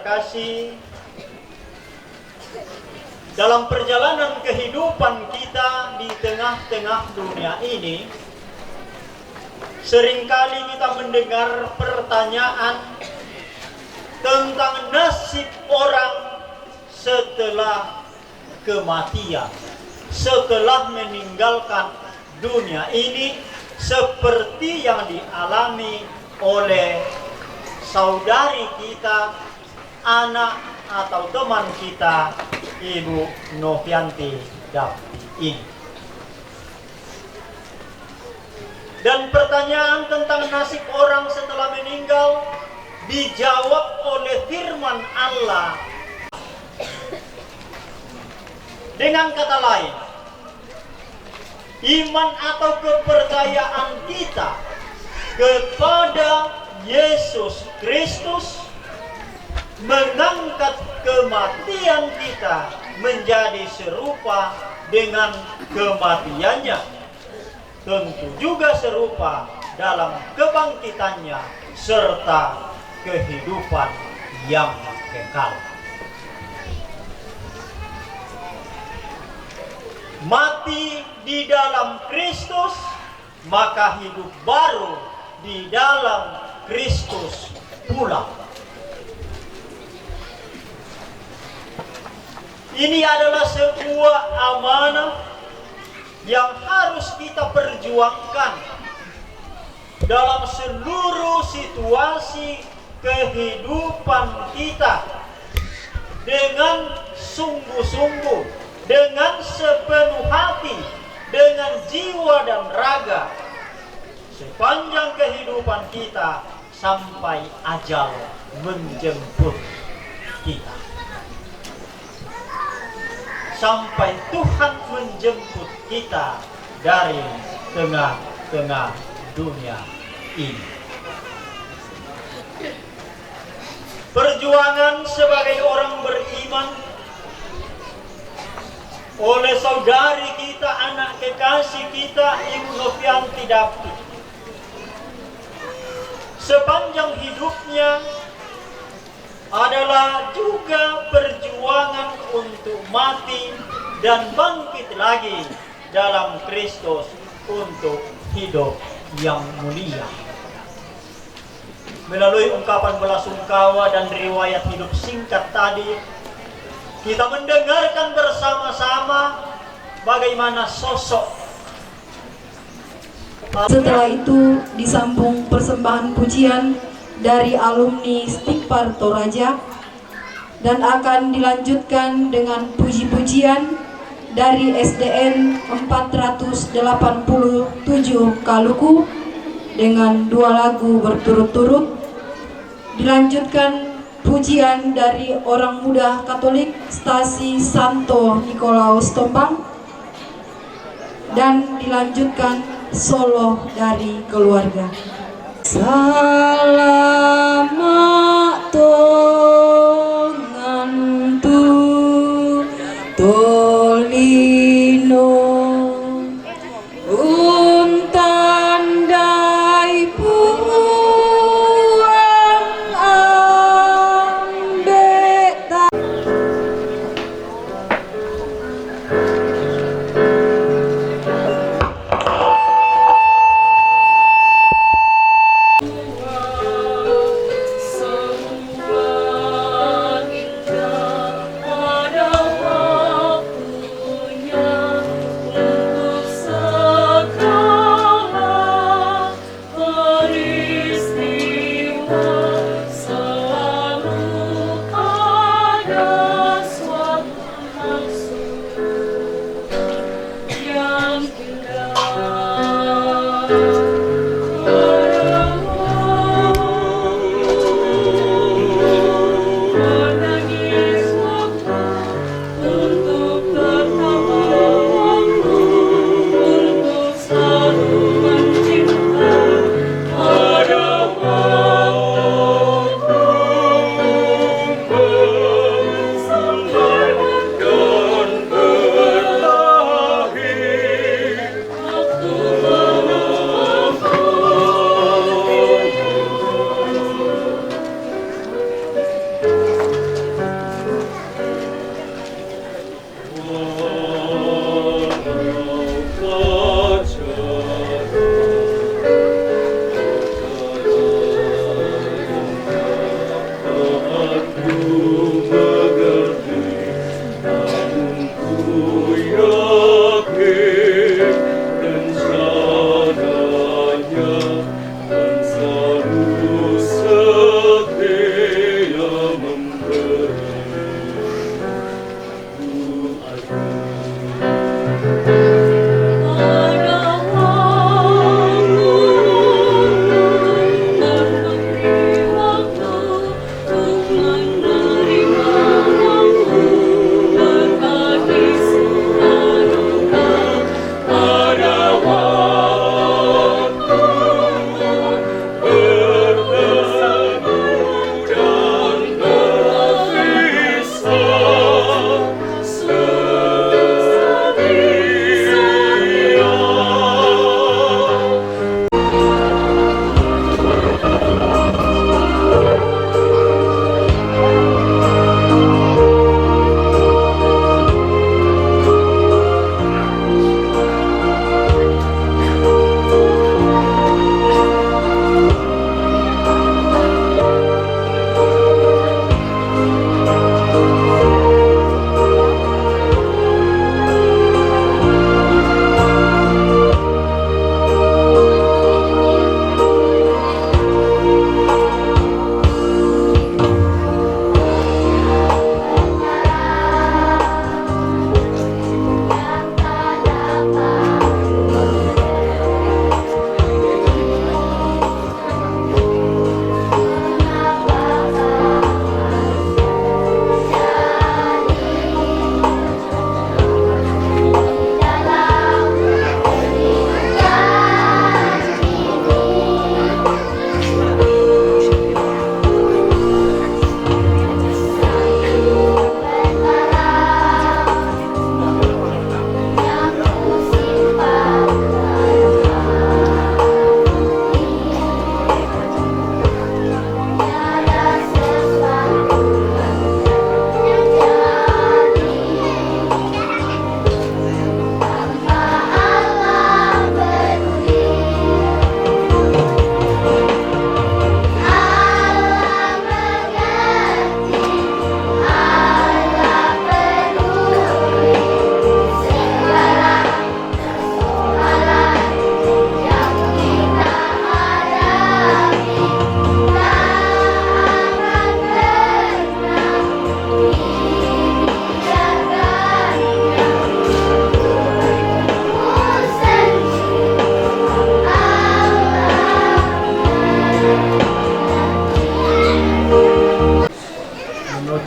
terkasih, dalam perjalanan kehidupan kita di tengah-tengah dunia ini, seringkali kita mendengar pertanyaan tentang nasib orang setelah kematian, setelah meninggalkan dunia ini, seperti yang dialami oleh saudari kita, anak atau teman kita, Ibu Novianti Dapti ini. Dan pertanyaan tentang nasib orang setelah meninggal dijawab oleh firman Allah. Dengan kata lain, iman atau kepercayaan kita kepada Yesus Kristus mengangkat kematian kita menjadi serupa dengan kematiannya, tentu juga serupa dalam kebangkitannya serta kehidupan yang kekal. Mati di dalam Kristus, maka hidup baru di dalam Kristus pula. Ini adalah sebuah amanah yang harus kita perjuangkan dalam seluruh situasi kehidupan kita dengan sungguh-sungguh, dengan sepenuh hati, dengan jiwa dan raga sepanjang kehidupan kita sampai ajal menjemput kita. Sampai Tuhan menjemput kita dari tengah-tengah dunia ini. Perjuangan sebagai orang beriman oleh saudari kita, anak kekasih kita, Ibu Novianti Dapti, sepanjang hidupnya adalah juga perjuangan untuk mati dan bangkit lagi dalam Kristus untuk hidup yang mulia. Melalui ungkapan belasungkawa dan riwayat hidup singkat tadi, kita mendengarkan bersama-sama bagaimana sosok. Setelah itu disambung persembahan pujian dari alumni Stikpar Toraja dan akan dilanjutkan dengan puji-pujian dari SDN 487 Kaluku dengan 2 lagu berturut-turut. Dilanjutkan pujian dari orang muda Katolik Stasi Santo Nikolaus Tompang dan dilanjutkan solo dari keluarga. Salamat tongantu tolino untandai puang ambeta.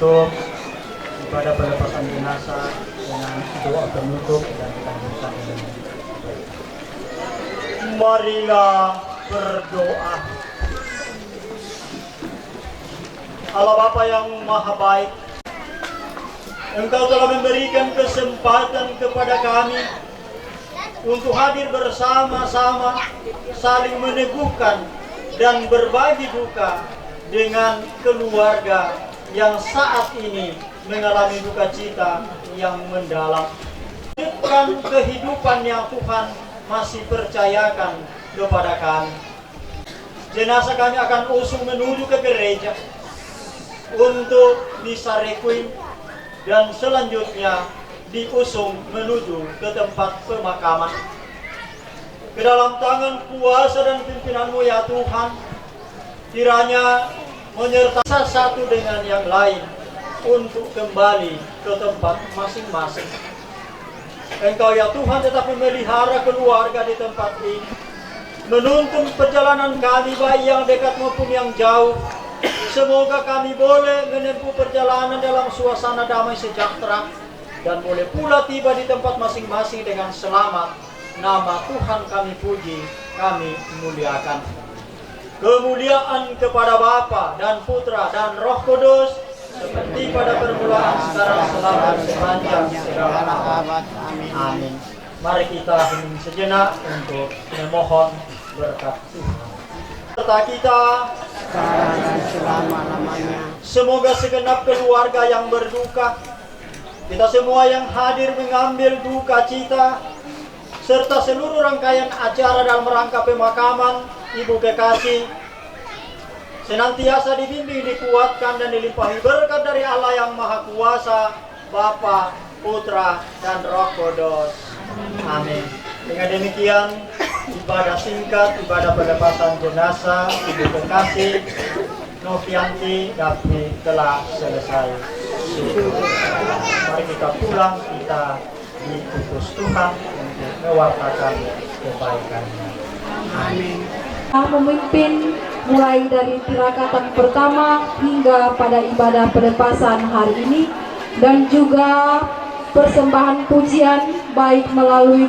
tutup ibadah pelepasan jenazah dengan doa penutup dan kita lanjutkan dengan marilah berdoa. Allah Bapa yang Maha Baik, Engkau telah memberikan kesempatan kepada kami untuk hadir bersama-sama, saling meneguhkan dan berbagi duka dengan keluarga yang saat ini mengalami duka cita yang mendalam. Lanjutkan kehidupan yang Tuhan masih percayakan kepada kami. Jenazah kami akan usung menuju ke gereja untuk misa requiem dan selanjutnya diusung menuju ke tempat pemakaman. Ke dalam tangan kuasa dan pimpinan-Mu ya Tuhan, kiranya menyertai satu dengan yang lain untuk kembali ke tempat masing-masing. Engkau ya Tuhan tetap memelihara keluarga di tempat ini, menuntun perjalanan kami baik yang dekat maupun yang jauh. Semoga kami boleh menempuh perjalanan dalam suasana damai sejahtera dan boleh pula tiba di tempat masing-masing dengan selamat. Nama Tuhan kami puji, kami muliakan. Kemuliaan kepada Bapa dan Putra dan Roh Kudus, seperti pada permulaan, sekarang, selama sepanjang segala abad. Amin. Mari kita hening sejenak untuk memohon berkat Tuhan. Serta kita sekarang dan selama-lamanya. Semoga segenap keluarga yang berduka, kita semua yang hadir mengambil duka cita, serta seluruh rangkaian acara dalam rangka pemakaman Ibu Kekasih, senantiasa dibimbing, dikuatkan, dan dilimpahi berkat dari Allah yang Maha Kuasa, Bapa, Putra, dan Roh Kudus. Amin. Dengan demikian, ibadah singkat, ibadah pelepasan jenazah Ibu Kekasih Novianti Daphne telah selesai. Mari kita pulang, kita diutus Tuhan untuk mewartakan kebaikannya. Amin. Memimpin mulai dari tirakatan pertama hingga pada ibadah pelepasan hari ini, dan juga persembahan pujian baik melalui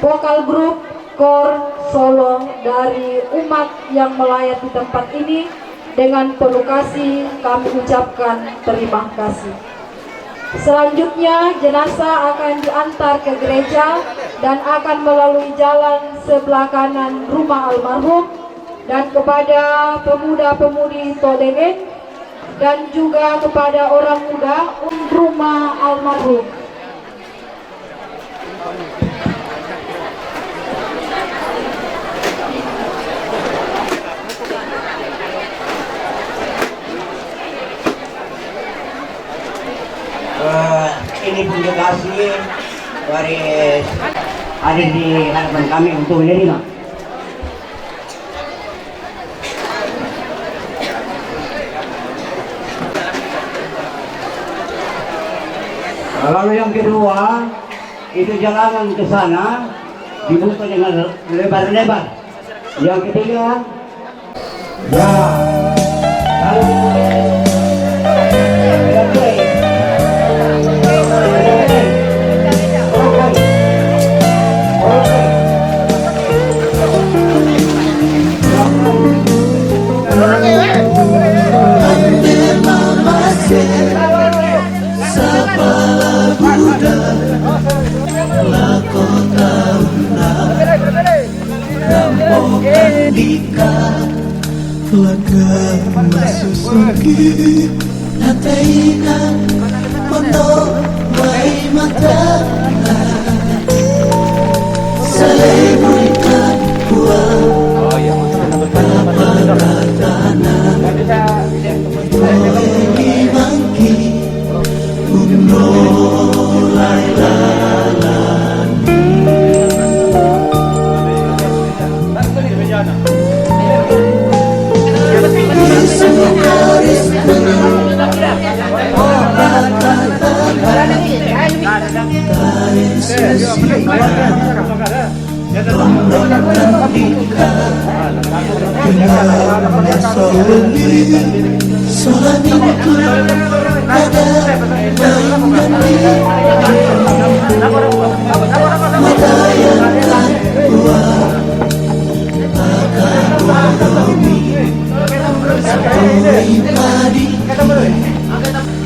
vokal grup KOR Solo dari umat yang melayat di tempat ini. Dengan penuh kasih kami ucapkan terima kasih. Selanjutnya jenazah akan diantar ke gereja dan akan melalui jalan sebelah kanan rumah almarhum, dan kepada pemuda-pemudi Todegen dan juga kepada orang muda rumah almarhum. Ini pun kasih waris hadir di hadapan kami untuk menerima. Lalu yang kedua, itu jalanan ke sana dibuka dengan lebar-lebar. Yang ketiga, ya, lalu masusuki natainan mono mai mata selebrikan kuat paparatana oleh bangki umno lailalan Soalnya terkadang menyendiri, mata yang tak kuat akan menolongi sebagai padi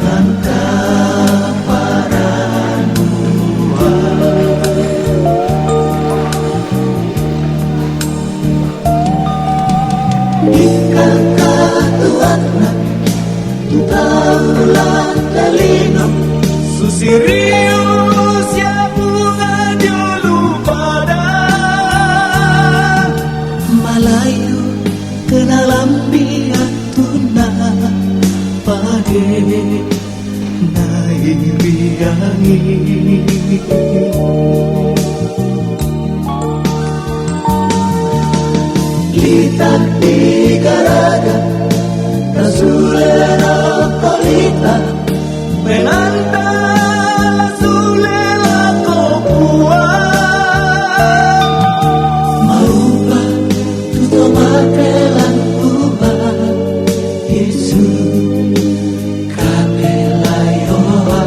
langkah para Ikakah Tuhan Tuhan talino Susirius ya bunga dulu pada Malayu kenalambi atuna pade nairiangi Litak di garaga Rasulera kolita Menanta la sulela kopua Maupa tuto matelan uba Yesus kapelayoa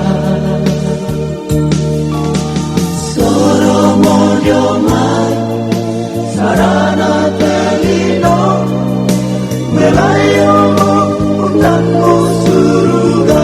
Soro modyomai sarana telino Melayo utangmu surga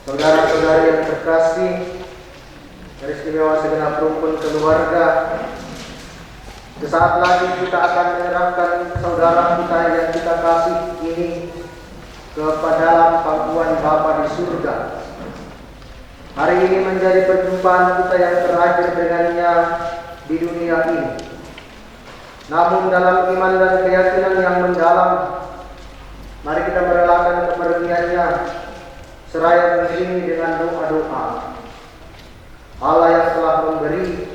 Saudara-saudari yang terkasih, dari istimewa segenap rukun keluarga, sesaat lagi kita akan menyerahkan saudara kita yang kita kasih ini kepada pangkuan Bapa di surga. Hari ini menjadi perjumpaan kita yang terakhir dengannya di dunia ini. Namun dalam iman dan keyakinan yang mendalam, mari kita merelakan kepergiannya seraya mengiringi dengan doa-doa. Allah yang telah memberi,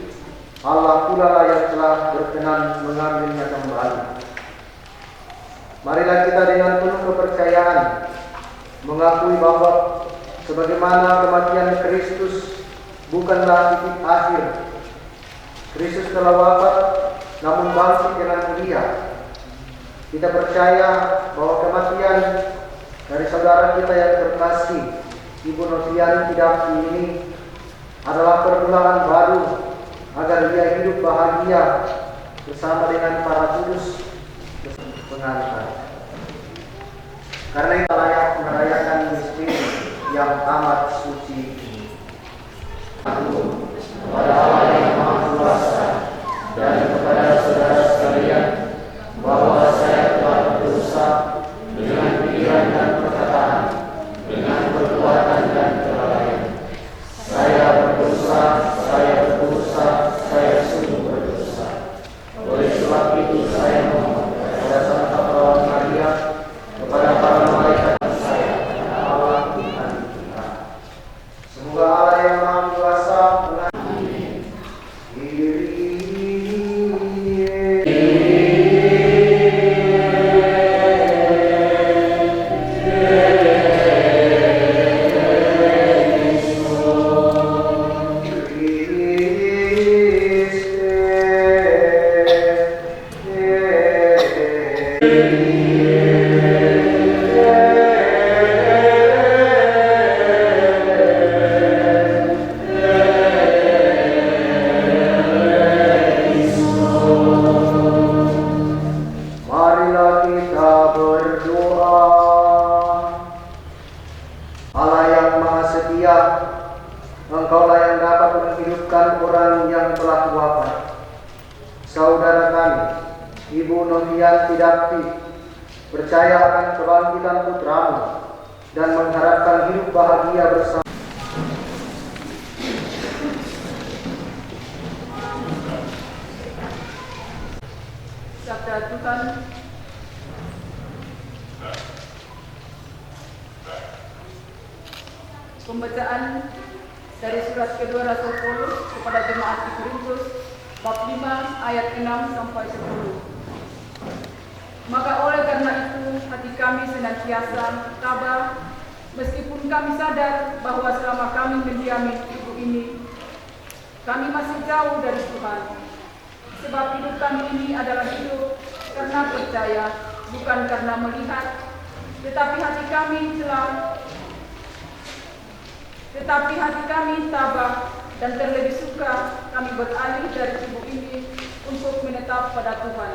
Allah pula lah yang telah berkenan mengambilnya kembali. Marilah kita dengan penuh kepercayaan mengakui bahwa sebagaimana kematian Kristus bukanlah titik akhir. Kristus telah wafat namun bangkit dengan mulia. Kita percaya bahwa kematian dari saudara kita yang terkasih, Ibu Noviani Tidakti ini adalah permulaan baru agar dia hidup bahagia bersama dengan para kudus pengantar. Karena itu layak merayakan misteri yang amat suci ini. Kepada Allah yang Maha Kuasa dan kepada saudara sekalian, bahwa saya telah berdosa dengan pikiran dan perkataan, dengan perbuatan dan kelalaian. Saya berdosa, saya sungguh berdosa. Oleh sebab itu saya mohon kepada Santa Perawan Maria, kepada para malaikat saya, Allah Tuhan kita. Semoga Allah yang Maha Kuasa mengampuni Engkaulah yang dapat menghidupkan orang yang telah wafat. Saudara kami, Ibu Novianti Dapti, percaya akan kebangkitan putramu dan mengharapkan hidup bahagia bersama. Sabda Tuhan. Pembacaan dari surat kedua Rasul Paulus kepada jemaat di Korintus bab 5 ayat 6 sampai 10. Maka oleh karena itu hati kami senantiasa tabah, meskipun kami sadar bahwa selama kami mendiami ibu ini, kami masih jauh dari Tuhan. Sebab hidup kami ini adalah hidup karena percaya, bukan karena melihat. Tetapi hati kami tabah dan terlebih suka kami beralih dari hidup ini untuk menetap pada Tuhan.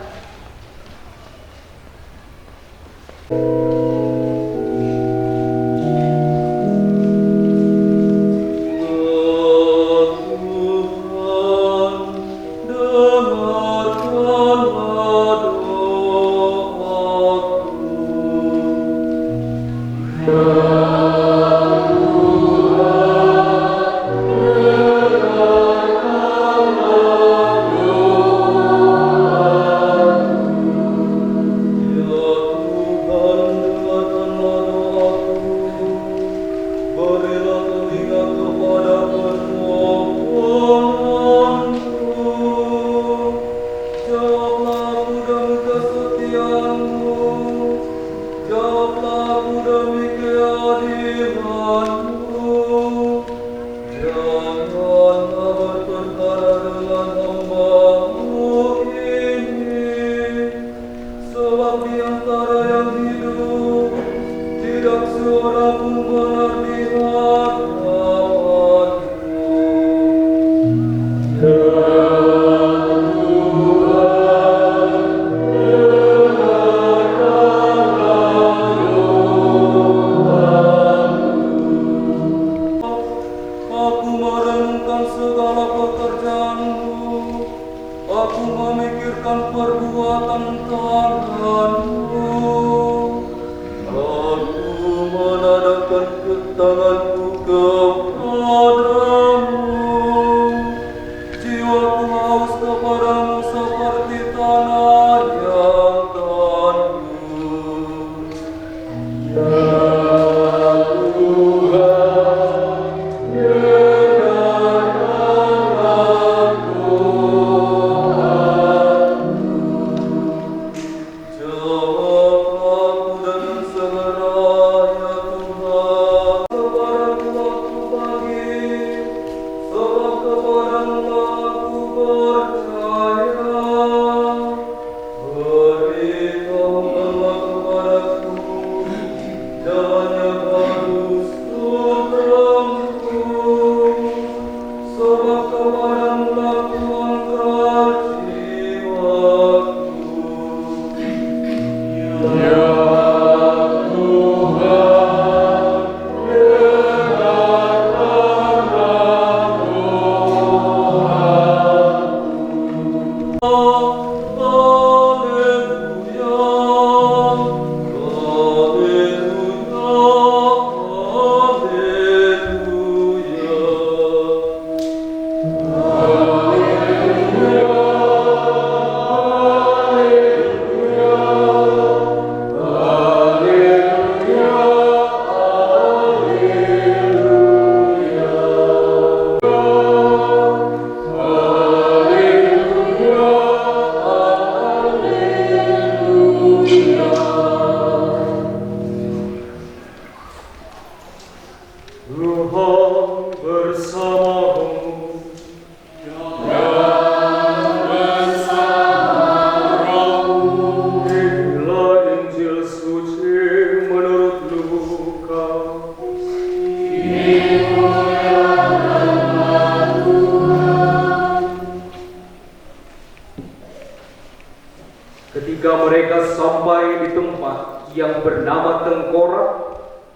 Ketika mereka sampai di tempat yang bernama Tengkorak,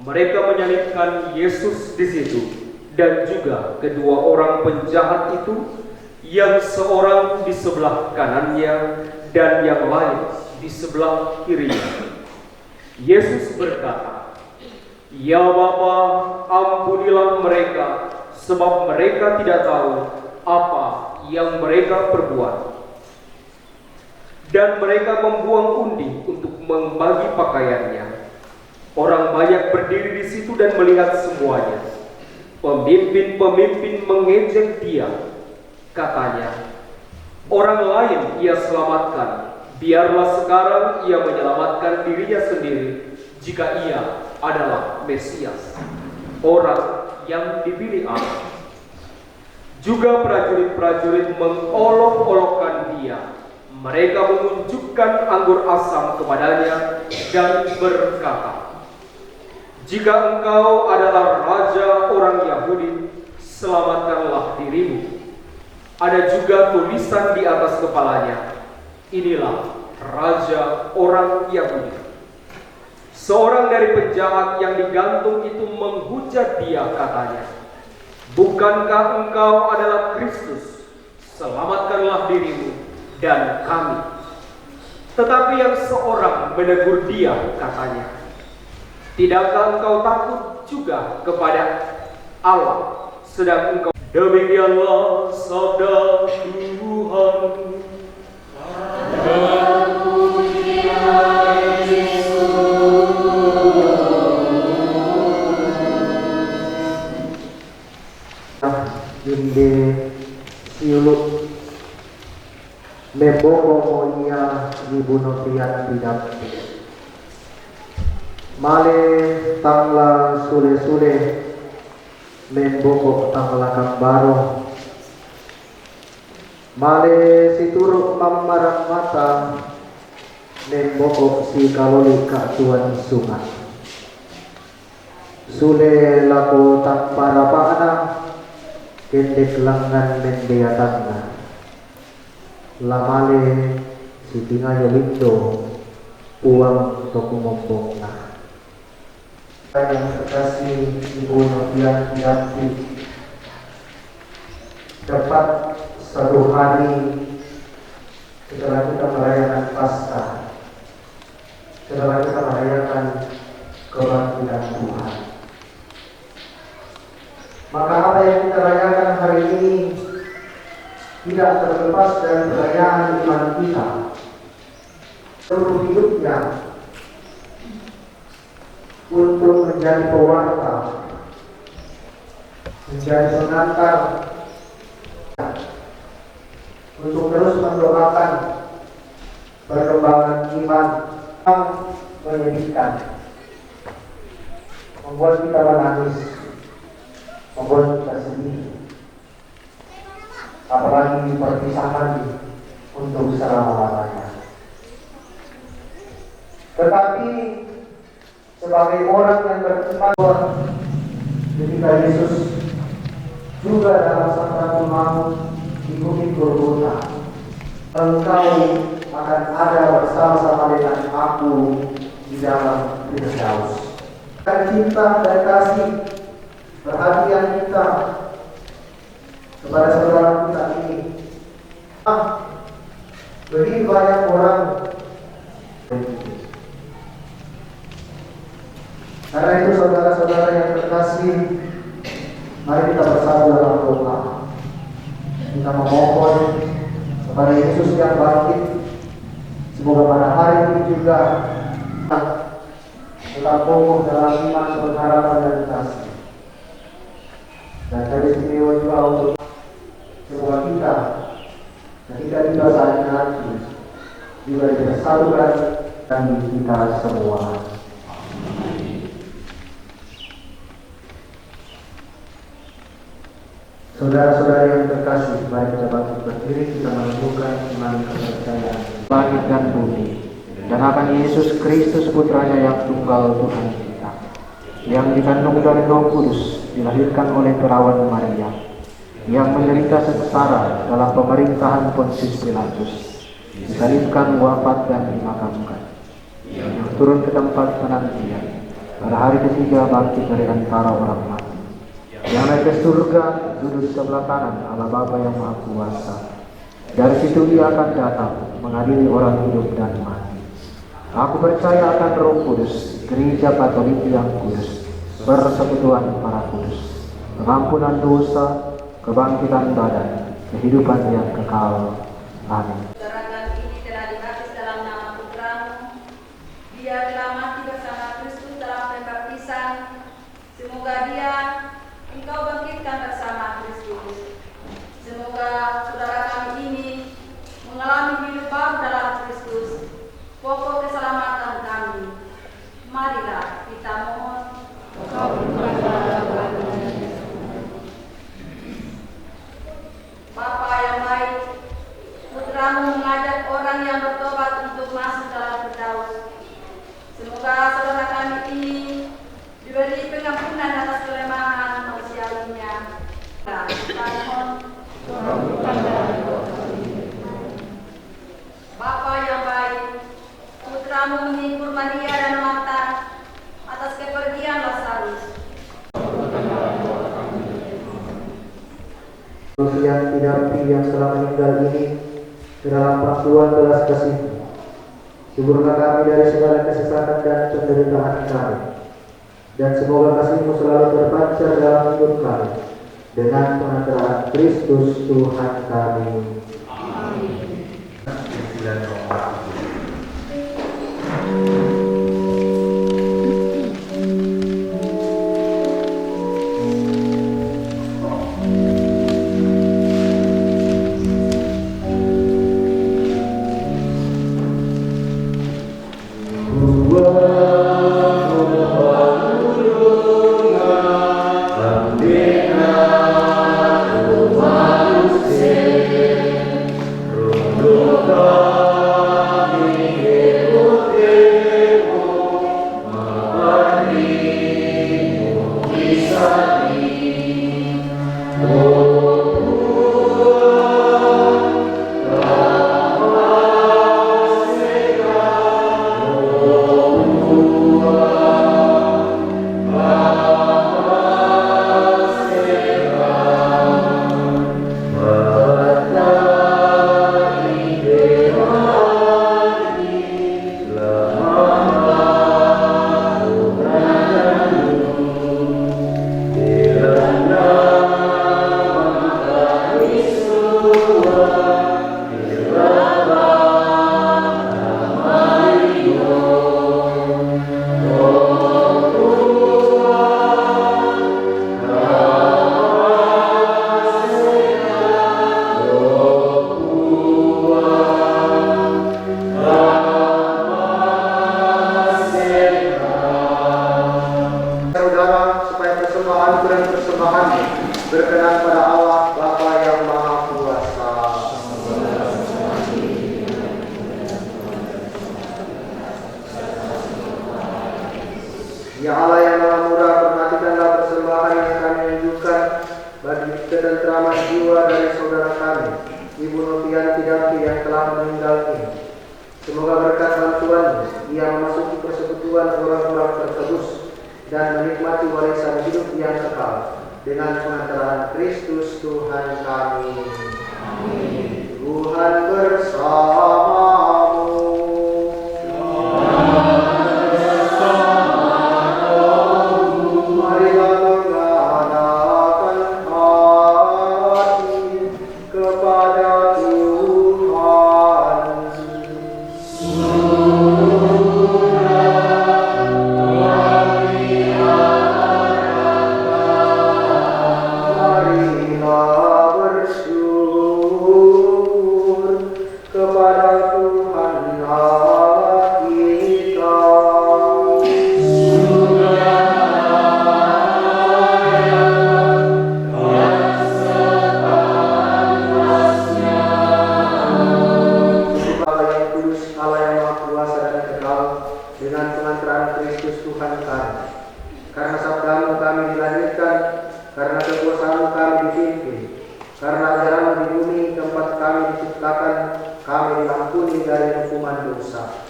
mereka menyalibkan Yesus di situ. dan juga kedua orang penjahat itu, yang seorang di sebelah kanannya dan yang lain di sebelah kirinya. Yesus berkata, "Ya Bapa, ampunilah mereka, sebab mereka tidak tahu apa yang mereka perbuat." Dan mereka membuang undi untuk membagi pakaiannya. Orang banyak berdiri di situ dan melihat semuanya. Pemimpin-pemimpin mengejek dia. Katanya, "Orang lain ia selamatkan, biarlah sekarang ia menyelamatkan dirinya sendiri jika ia adalah Mesias, orang yang dipilih Allah." Juga prajurit-prajurit mengolok-olokkan dia. Mereka menunjukkan anggur asam kepadanya dan berkata, "Jika engkau adalah raja orang Yahudi, selamatkanlah dirimu." Ada juga tulisan di atas kepalanya, "Inilah raja orang Yahudi." Seorang dari penjahat yang digantung itu menghujat dia, katanya, "Bukankah engkau adalah Kristus? Selamatkanlah dirimu dan kami." Tetapi yang seorang menegur dia, katanya, "Tidakkah engkau takut juga kepada Allah, sedang engkau..." Demikianlah sabda Tuhan. Inde siulut leboko moia dibunuh tiang tidak male tangla sule-sule memboko tangla kang baro male situruk mamarang mata memboko si kaloli ka tuan sungat sule lako tak para paana kendek langan mendeatanna lamale si tingayo lindo uang tokumompongna yang terkasih ibu Novian Yanti tepat 1 hari setelah kita merayakan Paskah, setelah kita merayakan kebangkitan Tuhan, maka apa yang kita rayakan hari ini tidak terlepas dari perayaan iman kita. Seluruh hidupnya untuk menjadi pewarta, menjadi pengantar, untuk terus mendoakan perkembangan iman yang menyedihkan, membuat kita menangis, membuat kita sedih, apalagi perpisahan untuk selama-lamanya. Tetapi sebagai orang yang beriman ketika Yesus juga dalam sakaratul maut di Bukit Golgota, engkau akan ada bersama-sama dengan aku di dalam Firdaus. Dan cinta dan kasih perhatian kita kepada saudara kita ini, begitu banyak orang. Karena itu saudara-saudara yang terkasih, mari kita bersatu dalam doa. Kita memohon kepada Yesus yang bangkit, semoga pada hari ini juga tetap kokoh dalam iman, pengharapan dan kasih. Dan dari istimewa juga untuk semoga kita ketika kita saling nanti juga dipersatukan dan kita semua. Saudara-saudara yang terkasih, mari kita bangkit berdiri, kita menunjukkan iman kepercayaan langit dan bumi dan akan Yesus Kristus putranya yang tunggal Tuhan kita, yang dikandung dari Roh Kudus, dilahirkan oleh perawan Maria, yang menderita sengsara dalam pemerintahan Pontius Pilatus, disalibkan, wafat dan dimakamkan, yang turun ke tempat penantian, pada hari ketiga bangkit dari antara orang mati, yang naik ke surga duduk di sebelah kanan Allah Bapa yang Maha Kuasa. Dari situ Ia akan datang mengadili orang hidup dan mati. Aku percaya akan Roh Kudus, Gereja Katolik yang kudus, persekutuan para kudus, pengampunan dosa, kebangkitan badan, kehidupan yang kekal. Amin. Saudarakan ini telah dibaptis dalam nama Putramu. Dia telah mati bersama Kristus dalam pembaptisan. Semoga Dia Engkau bangkitkan bersama Kristus. Semoga saudara kami ini mengalami hidup baru dalam Kristus, pokok keselamatan kami. Marilah kita mohon. Bapa yang baik, Putramu mengajak orang yang bertobat untuk masuk dalam Firdaus. Semoga saudara kami ini diberi pengampunan atas kelemahan manusiawinya. Kita mohon. Bapa yang baik, Putramu menghibur Maria dan Marta atas kepergian Lazarus. Yang didampingi yang telah meninggal ini ke dalam persatuan belas kasih. Hiburlah kami dari segala kesesatan dan penderitaan kami, dan semoga kasih-Mu selalu terpancar dalam hidup kami dengan pengantaran Kristus Tuhan kami. Amin. Berkenan pada Allah Bapa yang Maha Kuasa. Ya Allah yang Maha Murah, perhatikanlah persembahan yang kami tunjukkan bagi ketentraman jiwa dari saudara kami, Ibu Novianti Dampi yang telah meninggal ini. Semoga berkat bantuan ia memasuki persekutuan orang-orang terkudus dan menikmati warisan hidup yang kekal dengan pengantaran Kristus Tuhan kami. Amin. Tuhan bersamamu. Marilah mengadakan hati kepada Tuhan. Karena sabdamu kami dilahirkan, karena kekuasaan kami dipimpin, karena ajaranmu di bumi tempat kami diciptakan, kami diampuni dari hukuman dosa.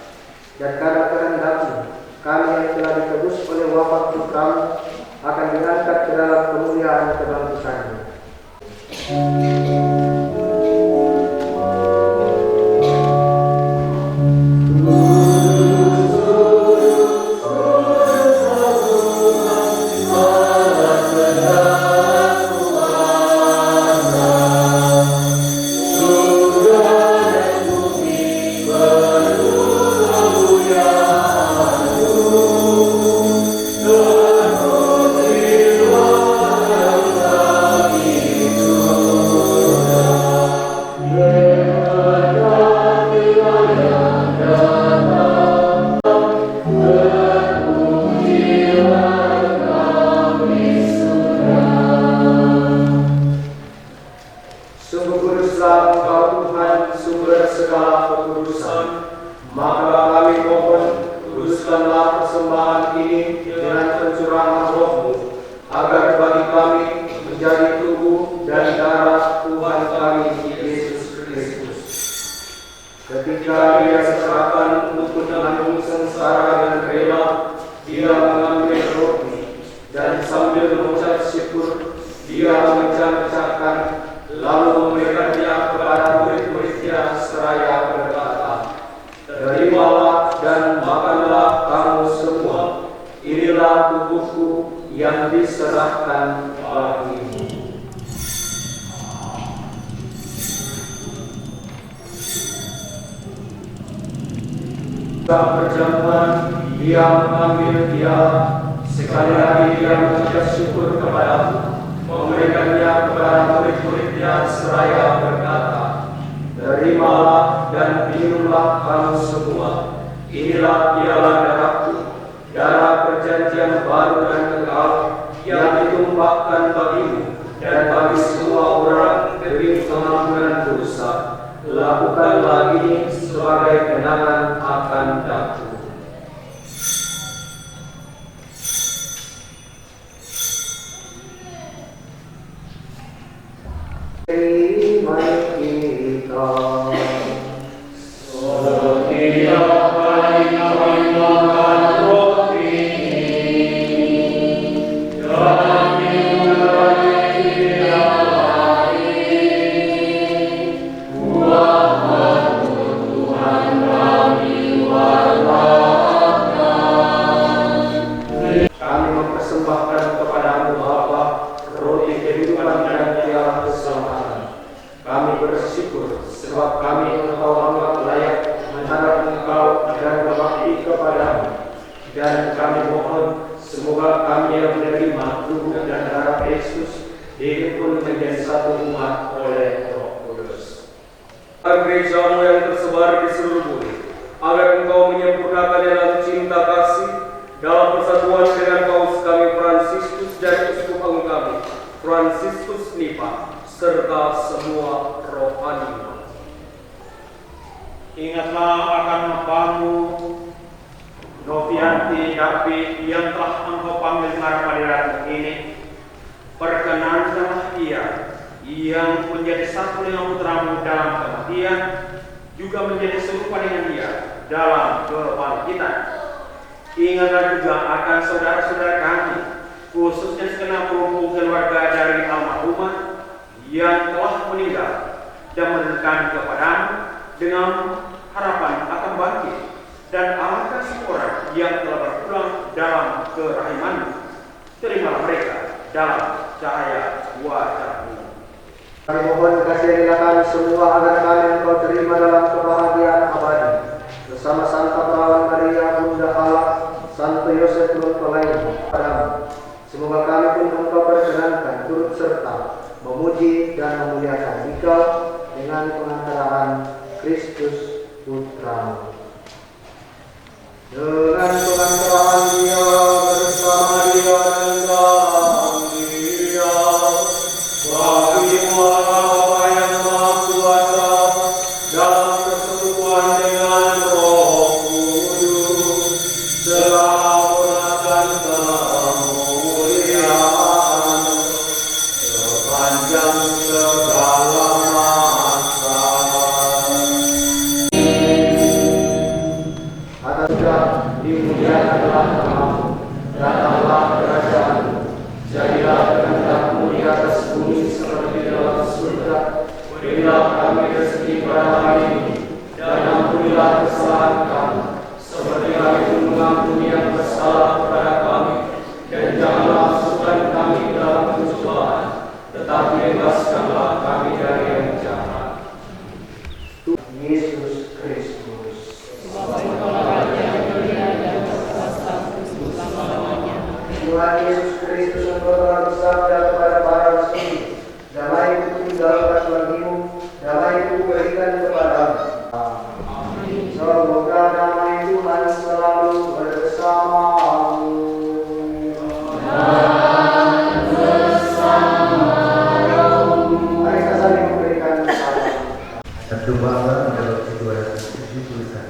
Dan karena kehendakmu, kami yang telah ditebus oleh wafat Putramu, akan diangkat ke dalam kemuliaan kebangkitannya. Sungguh kuduslah Engkau Tuhan, sumber segala kekudusan. Maka kami mohon, kuduskanlah persembahan ini dengan pencurahan Roh-Mu, agar bagi kami menjadi tubuh dan darah Tuhan kami Yesus Kristus. Ketika Dia diserahkan untuk menanggung sengsara dan rela, Dia mengambil roti dan sambil mengucap syukur, Dia memecah-mecahkan, lalu memberikannya kepada murid-muridnya seraya berkata, "Terimalah dan makanlah kamu semua, inilah tubuhku yang diserahkan bagimu." Saat berjamaah, Dia mengambil sekali lagi Dia mengucap syukur kepadamu, memberikannya kepada murid-muridnya seraya berkata, "Terimalah dan minumlah kamu semua, inilah piala darahku, darah perjanjian baru dan kekal, yang ditumpahkan bagimu dan bagi semua orang demi pengampunan dosa. Lakukanlah ini sebagai kenangan akan aku." Iman kita setiap kali kami makan roti dan minum setiap hari, buah Tuhan kami wartakan. Kami mempersembahkan kepadamu Bapa roti kehidupan dan piala keselamatan. Kami bersyukur sebab kami Engkau anggap layak menghadap Engkau dan berbakti kepadamu. Dan kami mohon semoga kami yang menerima tubuh dan darah Yesus dihimpun menjadi satu umat oleh Roh Kudus. Gerejamu yang tersebar di seluruh bumi, agar Engkau menyempurnakan dalam cinta kasih, dalam persatuan dengan Paus kami Fransiskus dan Uskup Agung kami Fransiskus Nipa, serta semua rohani. Ingatlah akan hambamu Novianti David yang telah Engkau panggil mengarah hadiratmu ini. Perkenankanlah ia yang menjadi satu dengan putramu dalam kematian, juga menjadi serupa dengan dia dalam kebangkitan. Ingatlah juga akan saudara-saudara kami, khususnya segenap rumpun keluarga dari almarhumah yang telah meninggal, dan menekan kepadamu dengan harapan akan bangkit, dan akan seorang yang telah berpulang dalam kerahimanmu. Terimalah mereka dalam cahaya wajah-Mu. Kami mohon kasih kami semua agar kami Engkau terima dalam kebahagiaan abadi bersama Santa Perawan Maria Bunda Allah, Santo Yosef Mempelai padamu. Semoga kami pun Engkau perkenankan turut serta memuji dan memuliakan Engkau dengan pengantaraan Kristus Putra-Mu. Dengan pengantaraan Dia bersama Dia dan dalam Dia, bagi Allah yang Maha Kuasa, dalam persekutuan dengan Roh Kudus, selawat dan kemuliaan sepanjang segala masa. Atas sudah dimuliakanlah namamu, datanglah kerajaanmu, bumi seperti dalam surga. Berilah kami rezeki pada hari ini, dan ampunilah kesalahan kami, seperti kami pun mengampuni yang bersalah kepada kami. Dan janganlah masukkan kami ke dalam pencobaan, tetapi bebaskanlah kami dari yang jahat. Yesus Kristus. Tuhan Yesus Kristus, Engkau telah bersabda kepada para rasul, damai itu tinggalkan bagimu, damai itu berikan kepadamu. Semoga damai Tuhan selalu bersamamu. Mari kita saling memberikan salam. Satu bangsa adalah 271.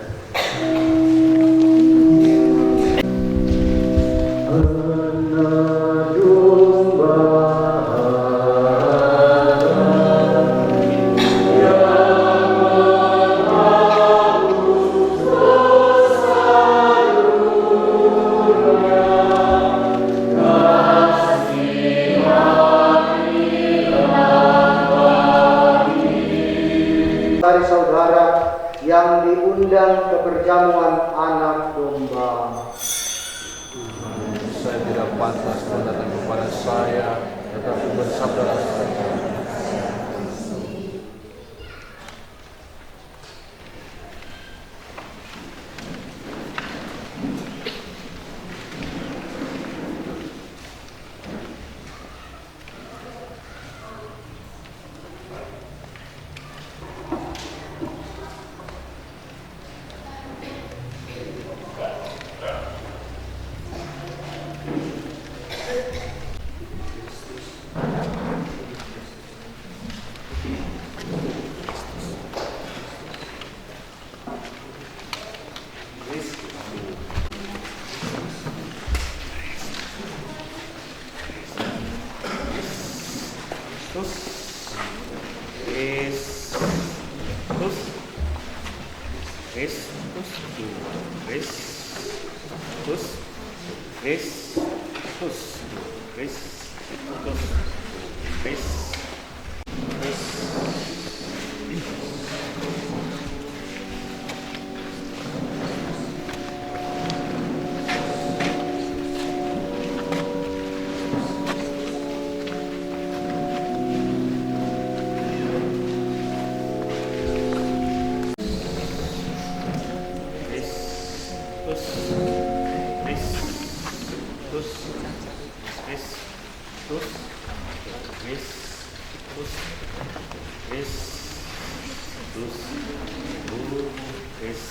Dari saudara yang diundang ke perjamuan anak domba. Saya tidak pantas datang kepada saya, tetapi bersabdalah saja.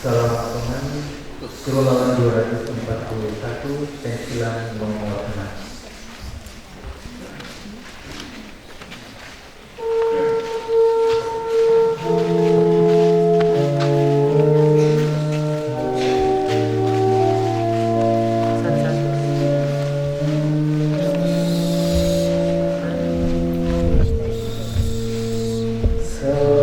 Salam Tuhan, Scroll 241, pensilan nomor 6. Salam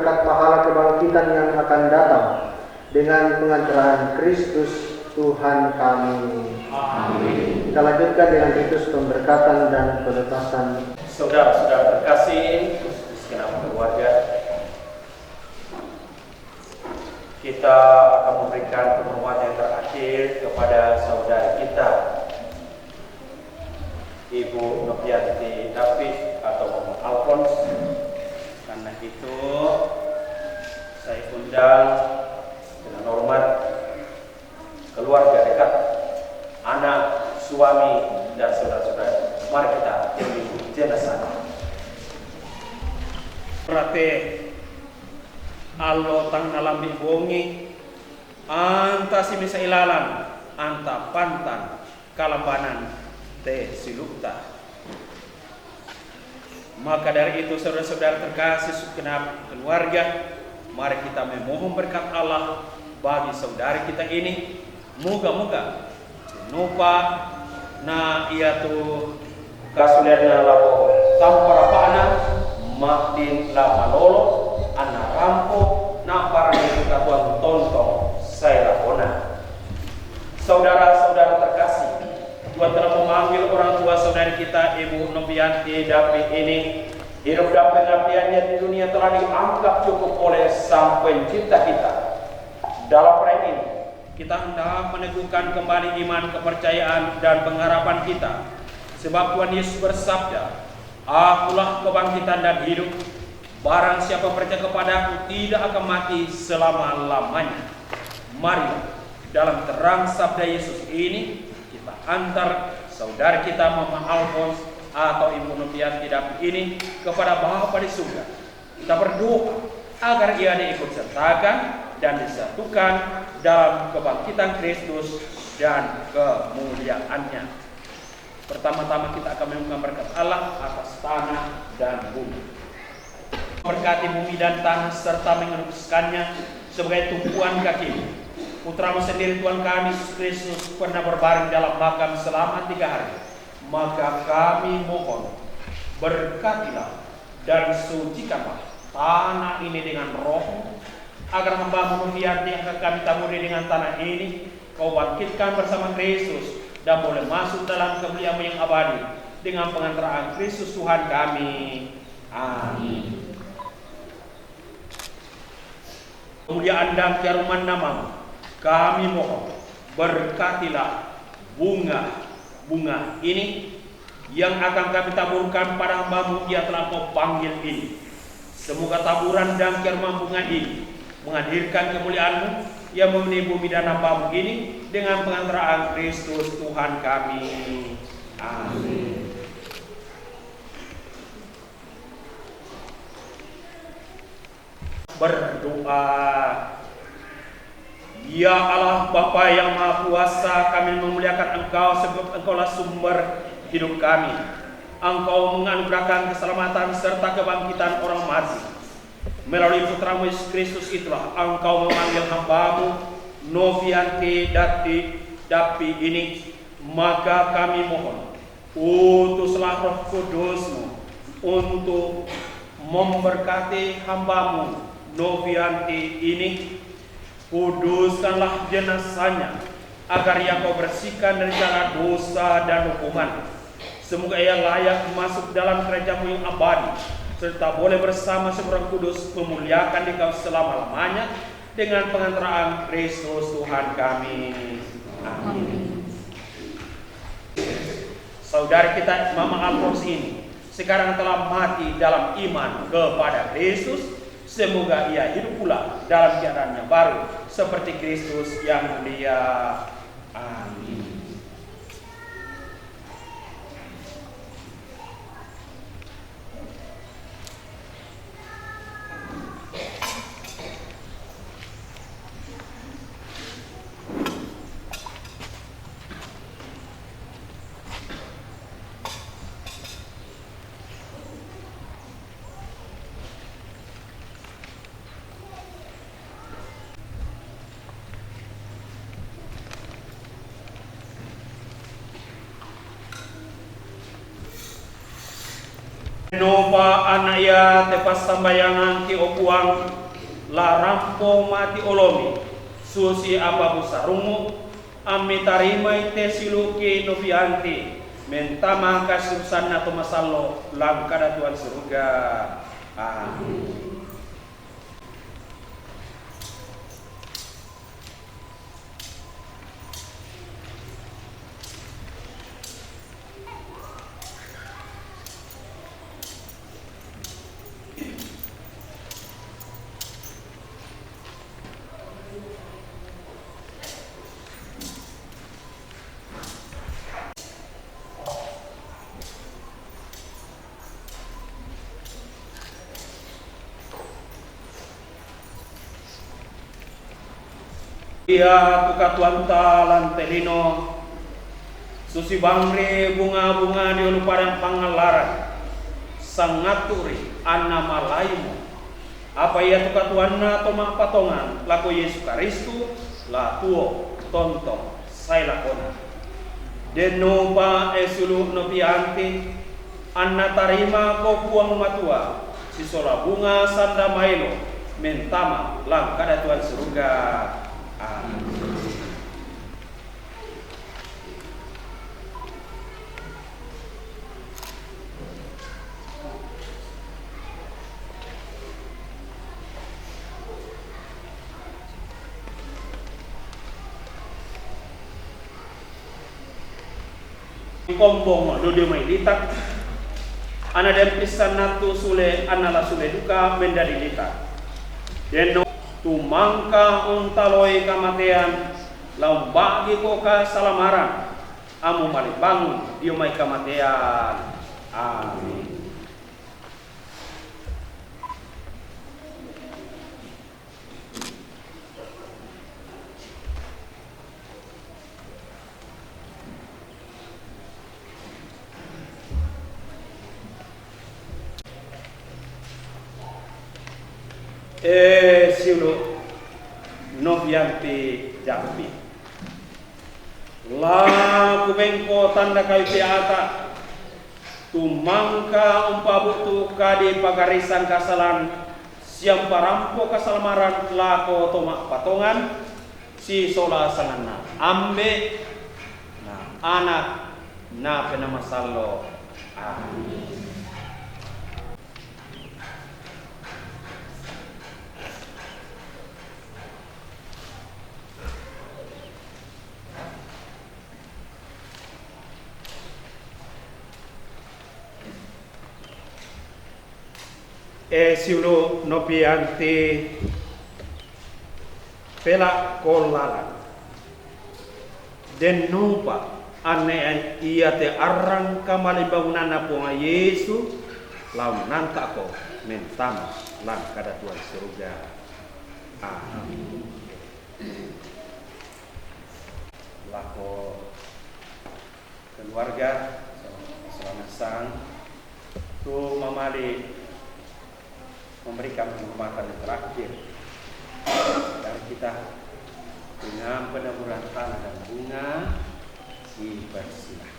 berkat pahala kebangkitan yang akan datang dengan pengantaran Kristus Tuhan kami. Amin. Kita lanjutkan dengan ritus pemberkatan dan pelepasan. Saudara-saudara terkasih, segenap keluarga, kita akan memberikan penghormatan yang terakhir kepada saudara kita, Ibu Novianti David atau Mama Alphonse. Karena itu saya undang dengan hormat keluarga dekat, anak, suami, dan saudara-saudara. Mari kita ambil jenazah. Prate allo tang nalambi bongi anta simisa ilalan anta pantan kalambanan te silukta. Maka dari itu saudara-saudara terkasih segenap keluarga, mari kita memohon berkat Allah bagi saudari kita ini. Moga-moga nupa na ia tu kasuliannya lapo tampara pana makin lama lolo anak rampo na para itu katuan tontong saya lakona. Saudara-saudara terkasih, Tuhan telah memanggil orang tua saudari kita Ibu Novianti David ini. Hidup dan pengabdiannya di dunia telah dianggap cukup oleh Sang Pencipta kita. Dalam perayaan ini kita hendak meneguhkan kembali iman, kepercayaan, dan pengharapan kita. Sebab Tuhan Yesus bersabda, "Akulah kebangkitan dan hidup. Barang siapa percaya kepadaku tidak akan mati selama-lamanya." Mari dalam terang sabda Yesus ini kita antar saudara kita Mama Alphonse atau Ibu Novianti David ini kepada Bapa di surga. Kita berdoa agar ia diikut sertakan dan disatukan dalam kebangkitan Kristus dan kemuliaannya. Pertama-tama kita akan memohon berkat Allah atas tanah dan bumi. Berkati bumi dan tanah serta menguruskannya sebagai tumpuan kaki. Putramu sendiri Tuhan kami Yesus Kristus pernah berbaring dalam makam selama 3 hari. Maka kami mohon berkatilah dan sucikanlah tanah ini dengan roh, agar hamba Novianti yang akan kami taburi dengan tanah ini Kau bangkitkan bersama Kristus dan boleh masuk dalam kemuliaan yang abadi dengan pengantaraan Kristus Tuhan kami. Amin. Kemuliaan dan karunia namamu kami mohon berkatilah bunga ini yang akan kami taburkan pada hamba-Mu yang telah Kau panggil ini. Semoga taburan dan karunia bunga ini menghadirkan kemuliaan-Mu yang memenuhi bumi dan hamba-Mu ini dengan pengantaraan Kristus Tuhan kami. Amin. Berdoa. Ya Allah Bapa yang Maha Kuasa, kami memuliakan Engkau sebab Engkaulah sumber hidup kami. Engkau menganugerahkan keselamatan serta kebangkitan orang mati. Melalui Putra-Mu Yesus Kristus itulah Engkau memanggil hamba-Mu Novianti David ini. Maka kami mohon, utuslah Roh Kudus-Mu untuk memberkati hamba-Mu Novianti ini. Kuduskanlah jenazahnya agar ia Kau bersihkan dari segala dosa dan hukuman. Semoga ia layak masuk dalam kerajaan-Mu yang abadi, serta boleh bersama Roh Kudus memuliakan Dikau selama-lamanya dengan pengantaraan Kristus Tuhan kami. Amin. Saudara kita Mama Alphonse ini sekarang telah mati dalam iman kepada Kristus. Semoga ia hidup pula dalam keadaan yang baru seperti Kristus yang mulia. Amin. Nova anaya tepas sambayangan ki opuang la rampo mati olomi susi apa busarumu ami tarimai tesiluki novianti mentama kasusan atau masallo langkada Tuhan surga. Amin. Ia tukatuan talan telino susi bangre bunga-bunga di uluparan pangalaran sangaturi anna malaimu apa ia tukatuanna tomak patongan lako Yesus Kristu la tuo tontong sai lakona denopa esulu nopianti anna tarima ko buang matua sisola bunga sanda mailo mentama lang kada Tuhan surga. Amin. Kompong dode mai litak ana dem pisan natu sule anala sule duka mendadi litak deno tumangka untaloi kamatean lau bagi ko ka salamaran amu mali bangun dio mai kamatean. Amin. Siulo novianti jampi la kubengko tanda kayu ata tumangka umpabutu kadi pagarisan kasalan siam parampo kasalamaran lako tomak patongan si sola sanganna ambe na anak na penamasallo. Amin. Siulo nopianti pela kolala den nupa ane ia te arang kamali bangunan po Yesu lau nanta ko mentama lang kada Tuhan surga. Amin. Lako keluarga selama sang tu mamali memberikan penghormatan yang terakhir dari kita dengan penaburan tanah dan bunga dipersilakan.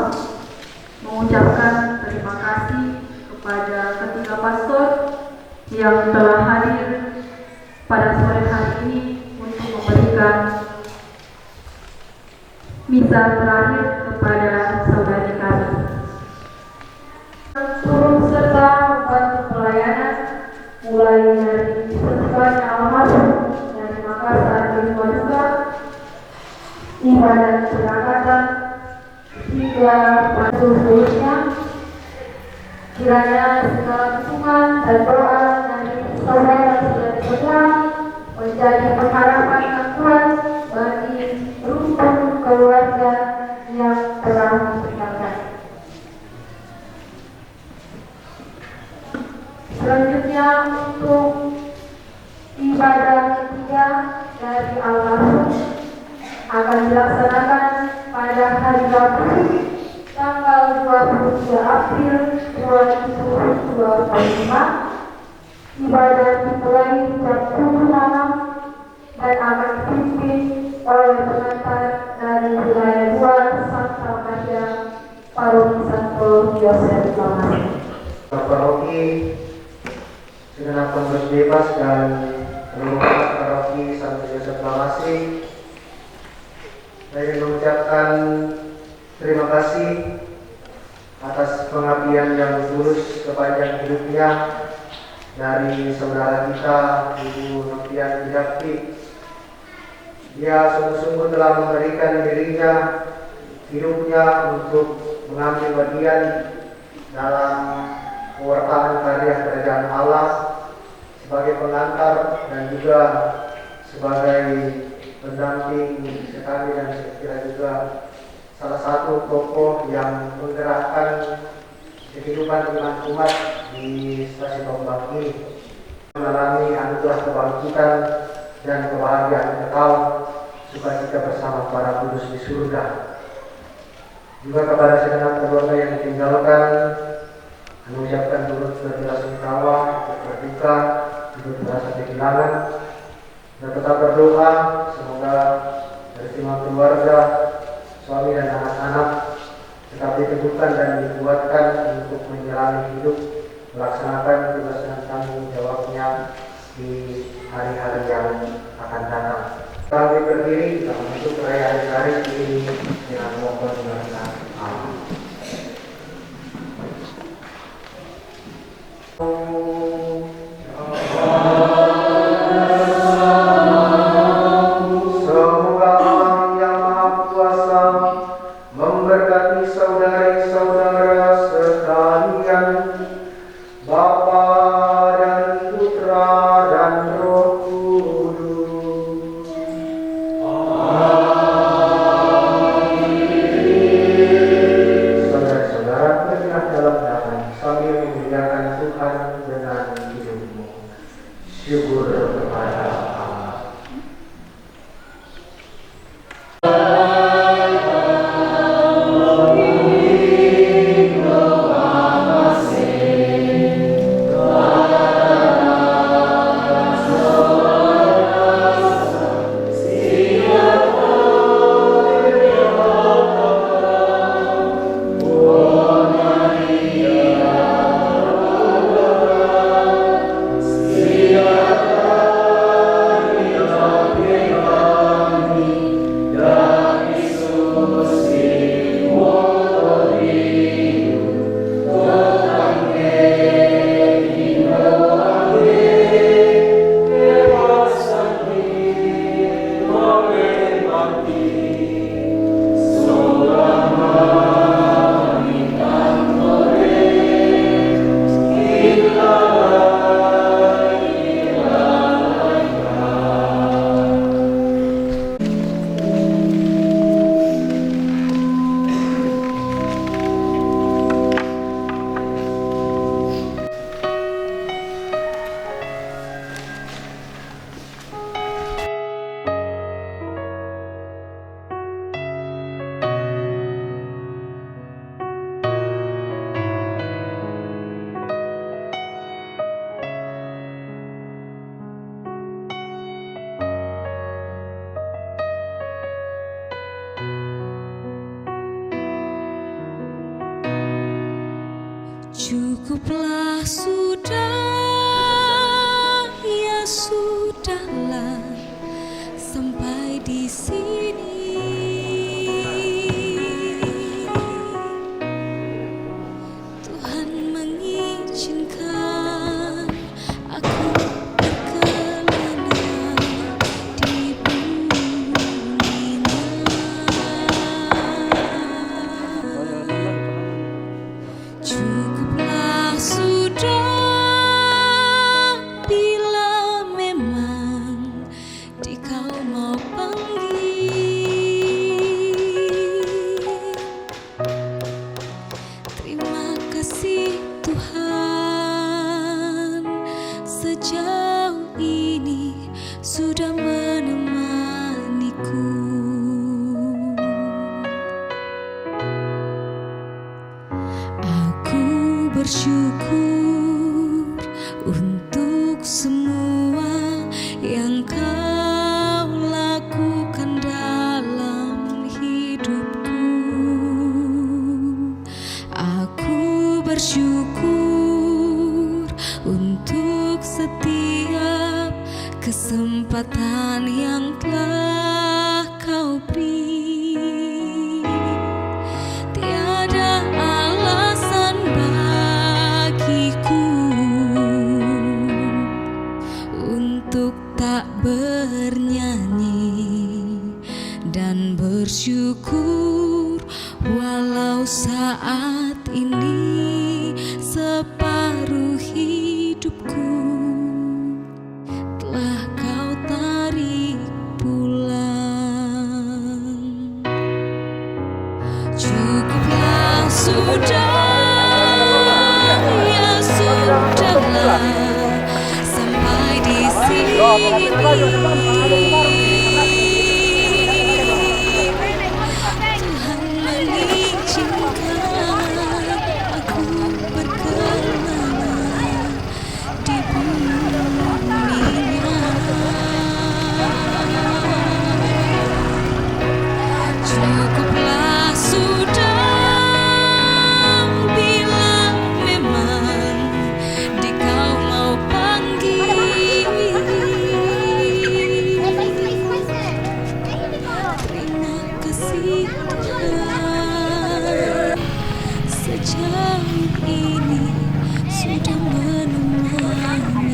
berdoa mengucapkan terima kasih kepada ketiga pastor yang telah hadir pada sore hari ini untuk memberikan misa terakhir kepada saudari kami. Turut serta membantu pelayanan mulai dari sesibanya almarhum dari Makassar Wisma Duka, ibadah keberangkatan hingga pada seluruhnya. Kiranya segala dukungan dan doa dari saudara-saudari semua menjadi pengharapan Tuhan bagi rukun keluarga yang telah ditinggalkan. Selanjutnya untuk ibadah ketiga dari almarhum akan dilaksanakan pada hari Rabu tanggal 23 April 2025. Ibadah dimulai jam 7 malam dan akan dipimpin oleh pengantar dari wilayah 2 Santa Maria Paroki Santo Yosef Lamasi. Paroki segenap pengurus bebas dan seluruh paroki Santo Yosef Lamasi, saya ingin mengucapkan terima kasih atas pengabdian yang tulus sepanjang hidupnya dari saudara kita Ibu Novian Widakti. Dia sungguh-sungguh telah memberikan dirinya, hidupnya untuk mengambil bagian dalam pewartaan karya kerajaan Allah sebagai pengantar dan juga sebagai pendamping sekali, dan saya kira juga salah satu tokoh yang menggerakkan kehidupan umat di stasiun Ombak ini, mengalami anugerah kebangkitan dan kebahagiaan kekal, sukacita bersama para kudus di surga. Juga kepada segenap keluarga yang ditinggalkan, mengucapkan turut berbelasungkawa, berduka, turut merasa kehilangan, dan tetap berdoa semoga bersama keluarga, suami dan anak-anak tetap diteguhkan dan dikuatkan untuk menjalani hidup, melaksanakan tugas dan tanggung jawabnya di hari-hari yang akan datang. Kami berdiri dalam bentuk perayaan hari ini dengan mohon berkat Allah. Semoga Allah yang Maha Kuasa memberkati saudari-saudara sekalian, Bapa dan Putra dan Roh Kudus. Amin. Cukuplah sudah, ya sudahlah, sampai di sini. Tuhan mengizinkan aku berkelana di bumi. Cukuplah sudah bila memang dikau mau panggil. Terima kasih Tuhan, sejauh ini sudah menemaniku. Aku bersyukur untuk semua yang kau lakukan dalam hidupku. Aku bersyukur untuk setiap kesempatan yang telah kau beri. Tiada alasan bagiku untuk tak bernyanyi dan bersyukur, walau saat ini separuh hidupku telah kau tarik pulang. Cukuplah sudah, ya sudahlah, sampai di sini. Tuhan mengizinkan aku berkelana di bumi-Nya. Cukuplah sudah bila memang dikau mau panggil. Terima kasih Tuhan, sejauh ini sudah menemaniku.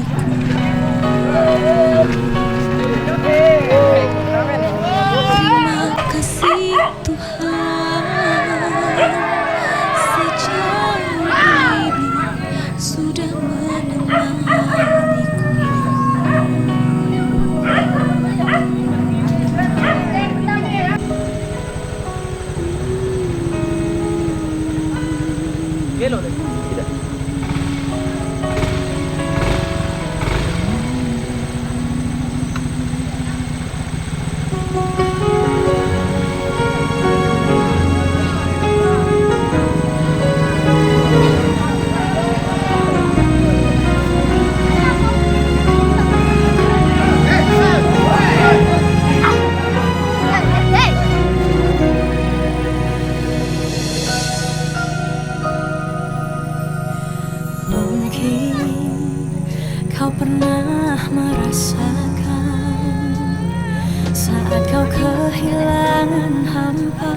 Terima kasih Tuhan, sejauh ini sudah menemaniku. Kau pernah merasakan saat kau kehilangan hampa,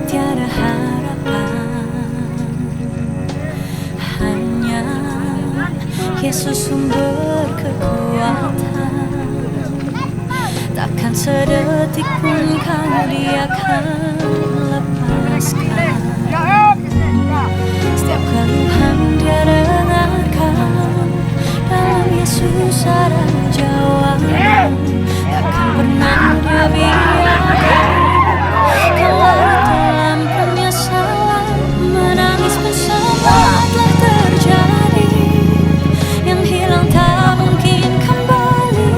tiada harapan. Hanya Yesus sumber kekuatan. Takkan sedetik pun kau Dia akan lepaskan. Setiap keluhan Dia dengarkan, dalam Yesus ada jawaban. Takkan pernah Dia biarkan kau larut dalam penyesalan. Menangis pun semua telah terjadi, yang hilang tak mungkin kembali.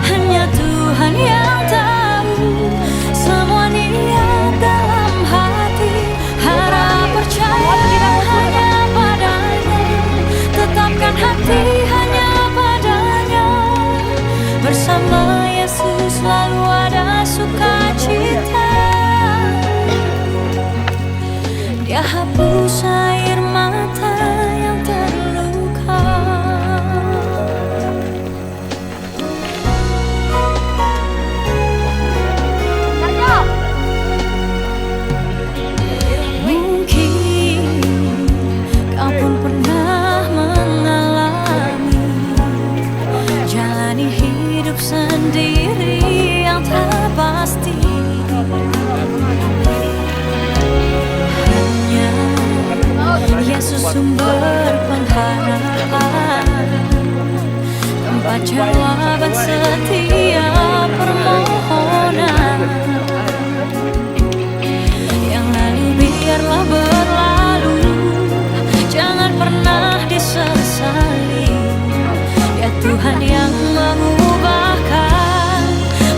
Hanya Tuhan yang tahu semua niat dalam hati. Harap percaya hanya padanya, tetapkan hati hanya padanya. Bersama Yesus selalu ada sukacita. Dia hapus air mata sumber pengharapan, tempat jawaban setiap permohonan. Yang lalu biarlah berlalu, jangan pernah disesali. Ya Tuhan yang mengubahkan,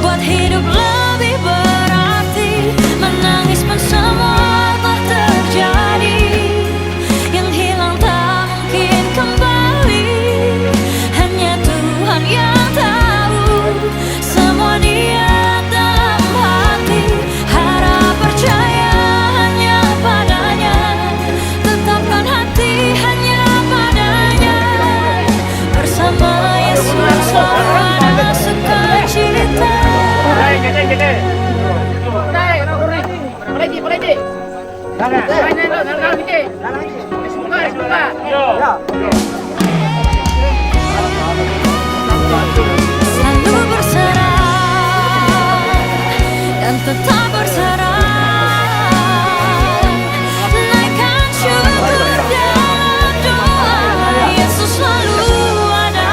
buat hidup lebih berarti. Menangis pun semua telah terjadi, yang hilang tak mungkin kembali. Hanya Tuhan yang tahu semua niat dalam hati. Harap percaya hanya padanya, tetapkan hati hanya padanya. Bersama Yesus selalu ada sukacita. Selalu berserah dan tetap berserah. Naikkan syukur dalam doa. Yesus selalu ada,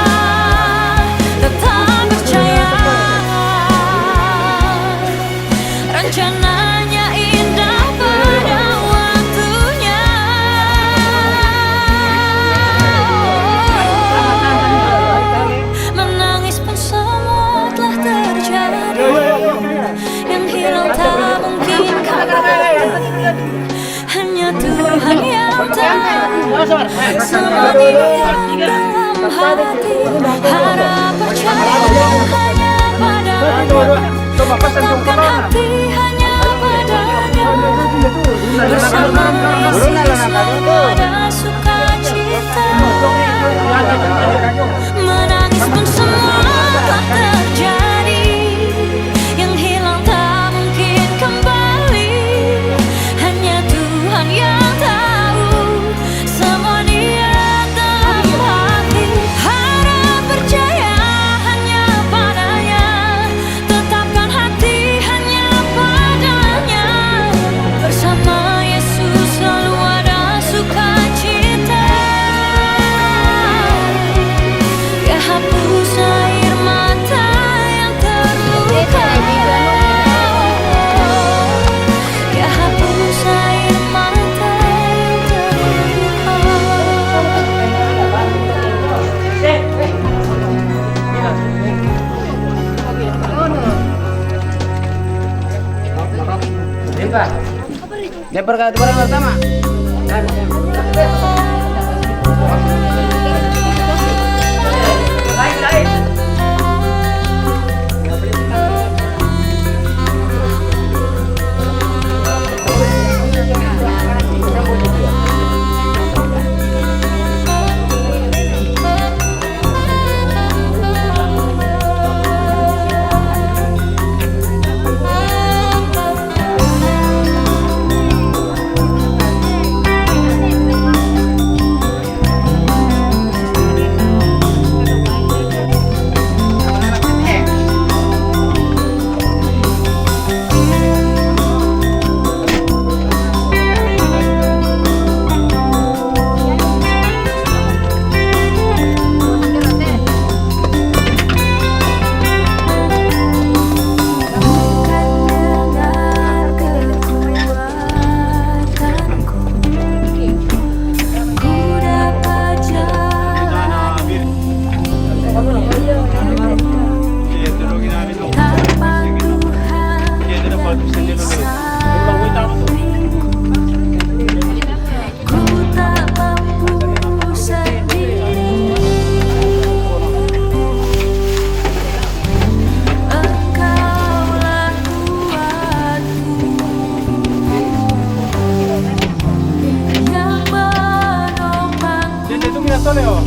tetap percaya. Rencananya indah pada waktunya. Menangis pun semua telah terjadi, yang hilang tak mungkin kembali. Hanya Tuhan yang tahu semua niat dalam hati. Harap percaya hanya padanya, tetapkan hati hanya padanya. Bersama Yesus selalu ada sukacita. Menangis pun semua telah terjadi, yang hilang tak mungkin kembali. Hanya Tuhan yang tahu semua niat dalam hati. Harap percaya hanya padanya, tetapkan hati hanya padanya. Bersama Yesus selalu ada sukacita. Ya hapus air mata yang terluka, ya hapus air mata yang terluka. Lempar ke barang pertama. Leo.